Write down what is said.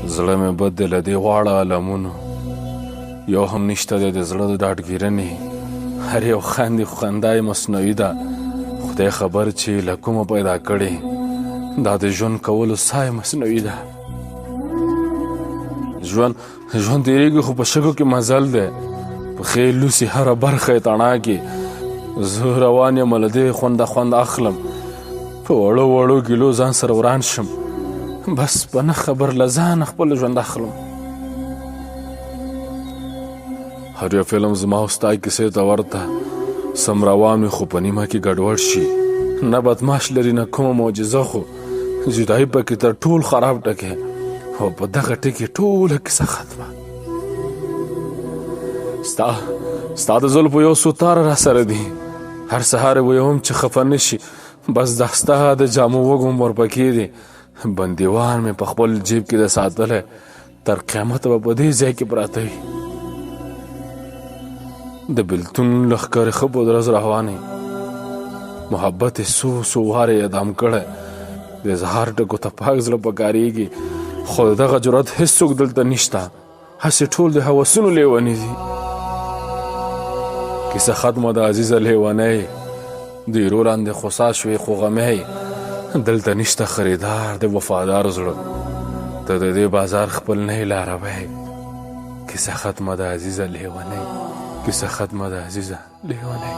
زړه مې بد دی له دې واړه عالمونو، یو هم نشته دی د زړه د ډاډګیرنې. هر یو خاندي خو خندا یې مصنوعي ده. خدای خبر چې له کومه پیدا کړې، دا د ژوند کولو ساه یې مصنوعي ده. ژوند تېرېږي خو په شګو کې مزل دی، پښې لوسي هره برخه یې تڼاکې. زه روان یم له دې خوند اخلم، په وړو وړو ګیلو ځان سره وران شم، بس په نه خبر له ځانه خپل ژوند اخلم. هر یو فلم زما او ستا کیسې ته ورته، سم روان وي خو په نیمه کې ګډوډ شي. نه بدماش لري نه کومه معجزه، خو جدایي پکې تر ټول خراب ټکی، او په دغه ټکي ټوله کیسه ختمه. ستا د زلفو یو څو تاره را سره دي، هر سهار یې ویم چې خفه نه شي، بس دا ستا د جامو وږم ورپکې دي. بندیوان مې په خپل جیب کې د ساتلی، تر قیامته به په دې ځای کې پراته وي. د بېلتون لښکرې ښه په درز روانې، محبت یې څو واره اعدام کړی. د اظهار ټکو ته پاک زړه پکارېږي، خو د دغه جرأت هېڅوک دلته نشته، هسې ټول د هوسونو لیوني دي. کیسه ختمه د عزیزه لیونی، د ایرو لاندې خوسا شوې خو غمی. دلته نشته خریدار د وفادار زړه، ته د دې بازار خپل نه لاروی. کیسه ختمه د عزیزه لیونی، کیسه ختمه د عزیزه لیونی.